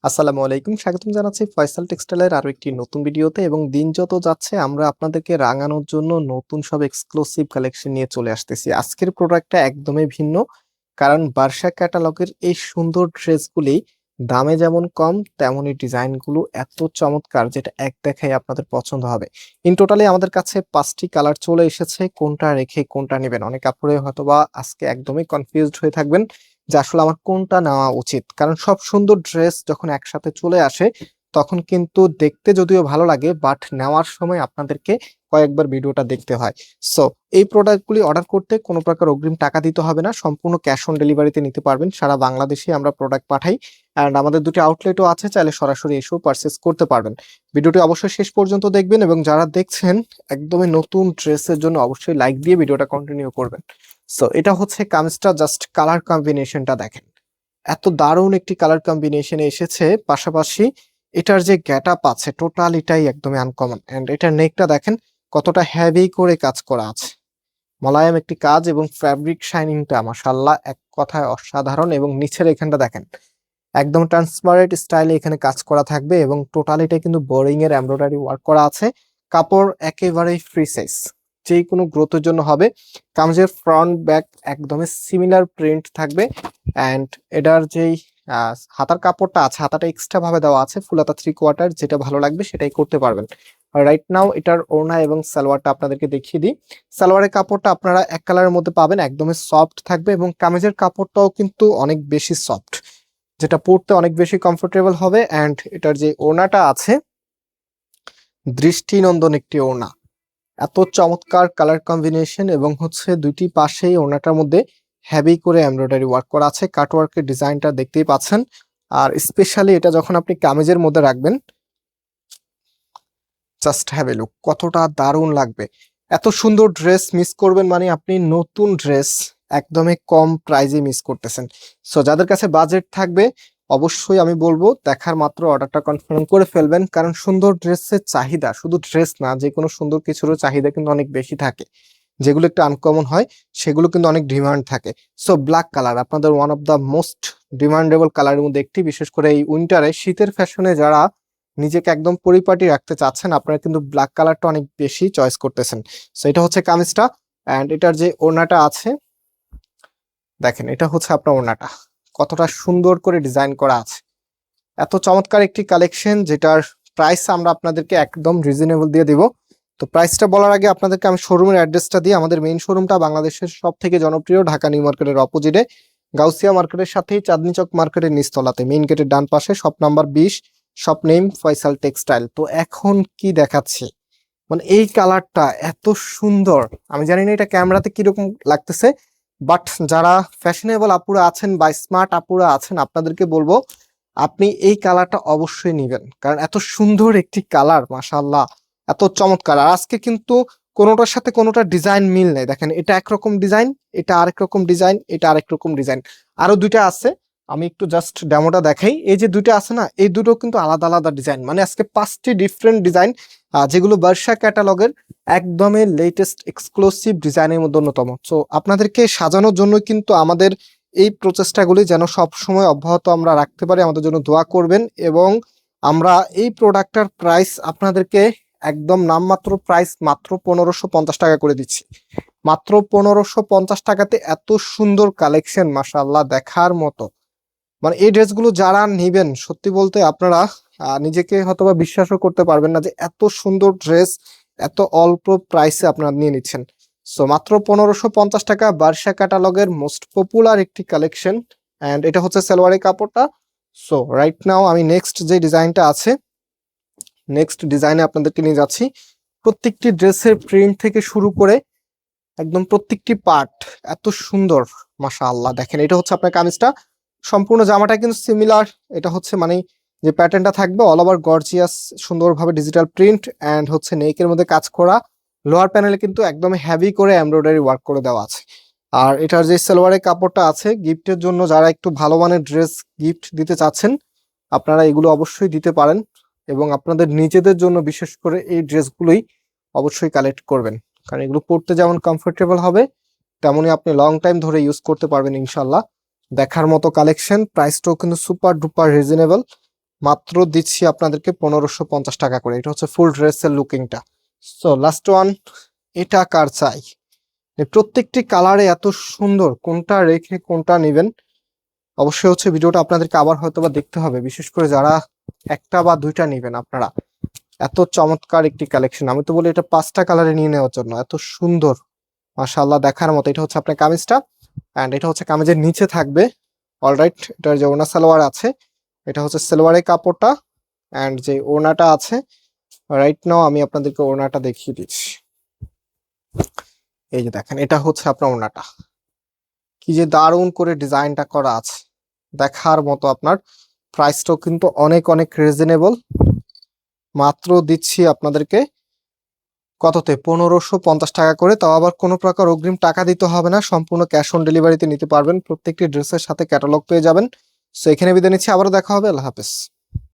আসসালামু আলাইকুম, স্বাগতম জানাচ্ছি ফয়সাল টেক্সটাইলের আরো একটি নতুন ভিডিওতে। এবং দিন যত যাচ্ছে আমরা আপনাদেরকে রাঙানোর জন্য নতুন সব এক্সক্লুসিভ কালেকশন নিয়ে চলে আসতেছি। আজকের প্রোডাক্টটা একদমই ভিন্ন, কারণ বার্সা ক্যাটালগের এই সুন্দর ড্রেসগুলি দামে যেমন কম তেমনই ডিজাইনগুলো এত চমৎকার, যেটা এক দেখায় আপনাদের পছন্দ হবে। ইন টোটালি আমাদের কাছে 5টি কালার চলে এসেছে, কোনটা রেখে কোনটা নেবেন। অনেক আপুরে হয়তোবা আজকে একদমই কনফিউজড হয়ে থাকবেন যে আসলে আমার কোনটা নেওয়া উচিত, কারণ সব সুন্দর ড্রেস যখন একসাথে চলে আসে তখন কিন্তু দেখতে যদিও ভালো লাগে, বাট নেওয়ার সময় আপনাদেরকে কয়েকবার ভিডিওটা দেখতে হয়। সো এই প্রোডাক্টগুলি অর্ডার করতে কোনো প্রকার অগ্রিম টাকা দিতে হবে না, সম্পূর্ণ ক্যাশ অন ডেলিভারিতে নিতে পারবেন। সারা বাংলাদেশে আমরা প্রোডাক্ট পাঠাই, অ্যান্ড আমাদের দুটি আউটলেটও আছে, চাইলে সরাসরি এসেও পারচেস করতে পারবেন। ভিডিওটি অবশ্যই শেষ পর্যন্ত দেখবেন, এবং যারা দেখছেন একদমই নতুন ড্রেসের জন্য অবশ্যই লাইক দিয়ে ভিডিওটা কন্টিনিউ করবেন। সো এটা হচ্ছে কামিজটা, জাস্ট কালার কম্বিনেশনটা দেখেন, এত দারুণ একটি কালার কম্বিনেশনে এসেছে। পাশাপাশি এটার যে গেট আপ আছে টোটাল এটাই একদমই আনকমন, এন্ড এটার নেকটা দেখেন কতটা হেভি করে কাজ করা আছে, মোলায়েম একটি কাজ, এবং ফ্যাব্রিক শাইনিংটা মাশাআল্লাহ এক কথায় অসাধারণ। এবং নিচের এখানটা দেখেন একদম ট্রান্সপারেন্ট স্টাইলে এখানে কাজ করা থাকবে, এবং টোটালিটা কিন্তু বোরিং এর এমব্রয়ডারি ওয়ার্ক করা আছে। কাপড় একেবারেই ফ্রি সাইজ, যে কোনো গ্রোথের জন্য হবে। কামিজের ফ্রন্ট ব্যাক একদমই সিমিলার প্রিন্ট থাকবে, অ্যান্ড এটার যেই হাতার কাপড়টা আছে, হাতাটা এক্সট্রা ভাবে দেওয়া আছে ফুল হাতা 3/4, যেটা ভালো লাগবে সেটাই করতে পারবেন। রাইট নাও এটার ওড়না এবং সালোয়ারটা আপনাদেরকে দেখিয়ে দিই। সালোয়ারের কাপড়টা আপনারা এক কালারের মধ্যে পাবেন, একদমই সফট থাকবে, এবং কামিজের কাপড়টাও কিন্তু অনেক বেশি সফট, যেটা পরতে অনেক বেশি কমফোর্টেবল হবে। অ্যান্ড এটার যে ওড়নাটা আছে দৃষ্টিনন্দন একটি ওড়না, এত চমৎকার কালার কম্বিনেশন, এবং হচ্ছে দুইটি পাশেই ওড়নাটার মধ্যে হেভি করে এমব্রয়ডারি ওয়ার্ক করা আছে। কাটওয়ার্কের ডিজাইনটা দেখতেই পাচ্ছেন। আর স্পেশালি এটা যখন আপনি কামিজের মধ্যে রাখবেন, জাস্ট হ্যাভ এ লুক, কতটা দারুণ লাগবে। এত সুন্দর ড্রেস মিস করবেন মানে আপনি নতুন ড্রেস একদমই কম প্রাইজে মিস করতেছেন। সো যাদের কাছে বাজেট থাকবে অবশ্যই আমি বলবো দেখার মাত্র অর্ডারটা কনফার্ম করে ফেলবেন, কারণ সুন্দর ড্রেসের চাহিদা, শুধু ড্রেস না যে কোনো সুন্দর কিছুরও চাহিদা কিন্তু অনেক বেশি থাকে। যেগুলো একটু আনকমন হয় সেগুলো কিন্তু অনেক ডিমান্ড থাকে। সো ব্ল্যাক কালার আপনাদের one of the most demandable কালারের মধ্যে একটি, বিশেষ করে এই উইন্টারে শীতের ফ্যাশনে যারা নিজেকে একদম পরিপাটি রাখতে চাচ্ছেন আপনারা কিন্তু ব্ল্যাক কালারটা অনেক বেশি চয়েস করতেছেন। সো এটা হচ্ছে কামিজটা, অ্যান্ড এটার যে ওড়নাটা আছে দেখেন, এটা হচ্ছে আপনার ওড়নাটা, কতটা সুন্দর করে ডিজাইন করা আছে। এত চমৎকার একটি কালেকশন, যেটার প্রাইস আমরা আপনাদেরকে একদম রিজনেবল দিয়ে দিব। তো প্রাইসটা বলার আগে আপনাদেরকে আমি শোরুমের অ্যাড্রেসটা দিই। আমাদের মেইন শোরুমটা বাংলাদেশের সব থেকে জনপ্রিয় ঢাকা নিউ মার্কেটের অপোজিটে, গাউসিয়া মার্কেটের সাথেই চাঁদনী চক মার্কেটের নিচতলাতে, মেইন গেটের ডান পাশে, shop number 20, shop name Faisal textile. তো এখন কি দেখাচ্ছি, মানে এই কালারটা এত সুন্দর, আমি জানি না এটা ক্যামেরাতে কিরকম লাগতেছে, বাট যারা ফ্যাশনেবল আপুরা আছেন বা স্মার্ট আপুরা আছেন আপনাদেরকে বলবো আপনি এই কালারটা অবশ্যই নেবেন, কারণ এত সুন্দর একটি কালার মাশাআল্লাহ, এত চমৎকার। আর আজকে কিন্তু কোনোটার সাথে কোনোটা ডিজাইন মিল নেই, দেখেন এটা একরকম ডিজাইন, এটা আরেক রকম ডিজাইন, এটা আরেক রকম ডিজাইন, আরো দুইটা আছে, আমি একটু জাস্ট ডেমোটা দেখাই। এই যে দুইটা আছে না, এই দুটো কিন্তু আলাদা আলাদা ডিজাইন, মানে আজকে 5টি ডিফারেন্ট ডিজাইন, যেগুলো বার্সা ক্যাটালগের একদমই লেটেস্ট এক্সক্লুসিভ ডিজাইনের মধ্যে অন্যতম। সো আপনাদেরকে সাজানোর জন্য কিন্তু আমাদের এই প্রচেষ্টাগুলি যেন সব সময় অব্যাহত আমরা রাখতে পারি, আমাদের জন্য দোয়া করবেন। এবং আমরা এই প্রোডাক্টটার প্রাইস আপনাদেরকে একদম নামমাত্র প্রাইস মাত্র 1550 টাকা করে দিচ্ছি। মাত্র 1550 টাকাতে এত সুন্দর কালেকশন, মাশাআল্লাহ দেখার মতো। মানে এই ড্রেসগুলো যারা নেবেন সত্যি বলতে আপনারা নিজেকে হয়তোবা বিশ্বাসও করতে পারবেন না যে এত সুন্দর ড্রেস এত অল্প প্রাইসে আপনারা নিয়ে নিচ্ছেন। সো মাত্র 1550 টাকা, বার্সা ক্যাটালগের মোস্ট পপুলার একটি কালেকশন, অ্যান্ড এটা হচ্ছে সালোয়ারের কাপড়টা। সো রাইট নাও আমি নেক্সট যে ডিজাইনটা আছে, নেক্সট ডিজাইনে আপনাদেরকে নিয়ে যাচ্ছি। প্রত্যেকটি ড্রেসের প্রিন্ট থেকে শুরু করে একদম প্রত্যেকটি পার্ট এত সুন্দর, মাশাআল্লাহ দেখেন। এটা হচ্ছে আপনার কামিজটা, সম্পূর্ণ জামাটা কিন্তু সিমিলার, এটা হচ্ছে মানে যে প্যাটার্নটা থাকবে অল ওভার গর্জিয়াস, সুন্দরভাবে ডিজিটাল প্রিন্ট, অ্যান্ড হচ্ছে নেকের মধ্যে কাজ করা। লোয়ার প্যানেলে কিন্তু একদম হেভি করে এমব্রয়ডারি ওয়ার্ক করে দেওয়া আছে। আর এটার যে সালোয়ারের কাপড়টা আছে গিফটের জন্য, যারা একটু ভালো মানের ড্রেস গিফট দিতে চাচ্ছেন আপনারা এগুলো অবশ্যই দিতে পারেন, এবং আপনাদের নিজেদের জন্য বিশেষ করে এই ড্রেসগুলোই অবশ্যই কালেক্ট করবেন, কারণ এগুলো পরতে যেমন কমফোর্টেবল হবে তেমনই আপনি লং টাইম ধরে ইউজ করতে পারবেন ইনশাল্লাহ। দেখার মতো কালেকশন, প্রাইসটাও কিন্তু সুপার ডুপার রিজনেবল, মাত্র দিচ্ছি আপনাদেরকে 1550 টাকা করে। এটা হচ্ছে ফুল ড্রেসের লুকিংটা। সো লাস্ট ওয়ান, এটা কার চাই? প্রত্যেকটি কালারে এত সুন্দর, কোনটা রেখে কোনটা নেবেন অবশ্যই হচ্ছে ভিডিওটা আপনাদেরকে আবার হয়তো বা দেখতে হবে, বিশেষ করে যারা একটা বা দুইটা নেবেন আপনারা। এত চমৎকার একটি কালেকশন, আমি তো বলি এটা 5টা কালারে নিয়ে নেওয়ার জন্য, এত সুন্দর মাশাআল্লাহ দেখার মতো। এটা হচ্ছে আপনার কামিজটা, অ্যান্ড এটা হচ্ছে কামিজের নিচে থাকবে। অলরাইট, এটার যে ওনা সালোয়ার আছে, এটা হচ্ছে সালোয়ারের কাপড়টা, অ্যান্ড যে ওনাটা আছে রাইট নাও আমি আপনাদেরকে ওনাটা দেখিয়ে দিচ্ছি। এই যে দেখেন, এটা হচ্ছে আপনার ওনাটা, কি যে দারুণ করে ডিজাইনটা করা আছে, দেখার মতো। আপনার প্রাইসটাও কিন্তু অনেক অনেক রিজনেবল। মাত্র দিচ্ছি আপনাদেরকে কততে? 1550 টাকা করে। তাও আবার কোনো প্রকার অগ্রিম টাকা দিতে হবে না, সম্পূর্ণ ক্যাশ অন ডেলিভারিতে নিতে পারবেন। প্রত্যেকটি ড্রেসের সাথে ক্যাটালগ পেয়ে যাবেন। সো এখানে বিদায় নিচ্ছি, আবারও দেখা হবে। আল্লাহ হাফেজ।